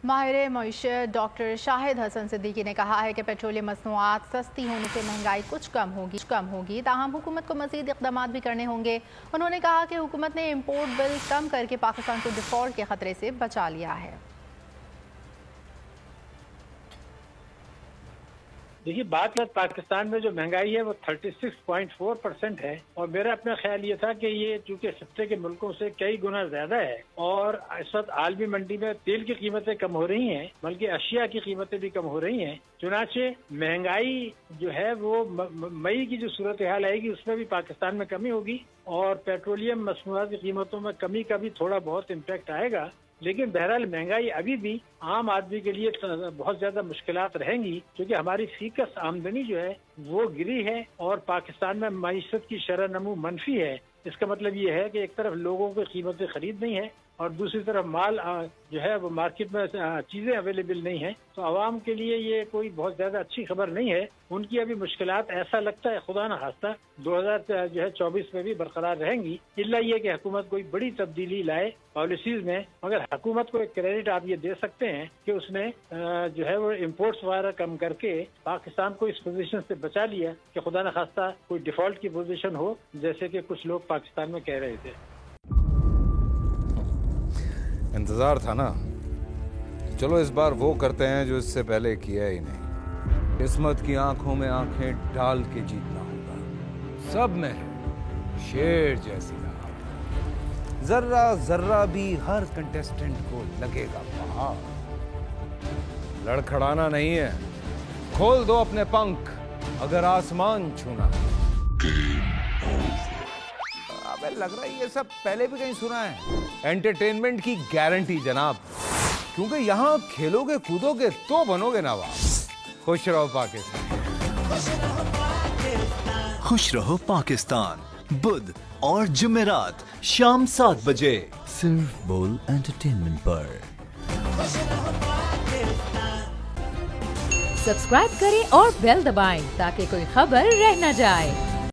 माहिर मईशत डॉक्टर शाहिद हसन सिद्दीकी ने कहा है कि पेट्रोलियम मसनूआत सस्ती होने से महंगाई कुछ कम होगी ताहम हुकूमत को मज़ीद इक़दाम भी करने होंगे। उन्होंने कहा कि हुकूमत ने इम्पोर्ट बिल कम करके पाकिस्तान को डिफ़ॉल्ट के ख़तरे से बचा लिया है। देखिए, बात पाकिस्तान में जो महंगाई है वो 36.4% है और मेरा अपना ख्याल ये था कि ये चूंकि सत्ते के मुल्कों से कई गुना ज्यादा है और इस वक्त आलमी मंडी में तेल की कीमतें कम हो रही हैं, बल्कि अशिया की कीमतें भी कम हो रही हैं। चुनाचे महंगाई जो है वो मई की जो सूरत हाल आएगी उसमें भी पाकिस्तान में कमी होगी और पेट्रोलियम मसनूआत की कीमतों में कमी का भी थोड़ा बहुत इम्पैक्ट आएगा। लेकिन बहरहाल महंगाई अभी भी आम आदमी के लिए बहुत ज्यादा मुश्किलात रहेंगी क्योंकि हमारी फीकस आमदनी जो है वो गिरी है और पाकिस्तान में मईशत की शरह नमू मनफी है। इसका मतलब ये है कि एक तरफ लोगों को कीमतें खरीद नहीं है और दूसरी तरफ माल जो है वो मार्केट में चीजें अवेलेबल नहीं है, तो आवाम के लिए ये कोई बहुत ज्यादा अच्छी खबर नहीं है। उनकी अभी मुश्किलात ऐसा लगता है खुदा न खास्ता 2024 में भी बरकरार रहेंगी, इल्ला ये कि हुकूमत कोई बड़ी तब्दीली लाए पॉलिसीज में। मगर हुकूमत को एक क्रेडिट आप ये दे सकते हैं कि उसने जो है वो इम्पोर्ट्स वगैरह कम करके पाकिस्तान को इस पोजीशन से बचा लिया कि खुदा न खास्ता कोई डिफॉल्ट की पोजीशन हो, जैसे कि कुछ लोग पाकिस्तान में कह रहे थे। इंतजार था ना, चलो इस बार वो करते हैं जो इससे पहले किया ही नहीं। किस्मत की आंखों में आंखें डाल के जीतना होगा। सब में है शेर जैसी राह, जर्रा जर्रा भी हर कंटेस्टेंट को लगेगा पहाड़। लड़खड़ाना नहीं है, खोल दो अपने पंख अगर आसमान छूना है। अबे लग रहा है ये सब पहले भी कहीं सुना है। एंटरटेनमेंट की गारंटी जनाब, क्योंकि यहाँ खेलोगे कूदोगे तो बनोगे नवाब। खुश रहो पाकिस्तान। खुश रहो पाकिस्तान बुध और जुमेरात शाम 7 बजे सिर्फ बोल एंटरटेनमेंट पर। सब्सक्राइब करें और बेल दबाएं ताकि कोई खबर रह न जाए।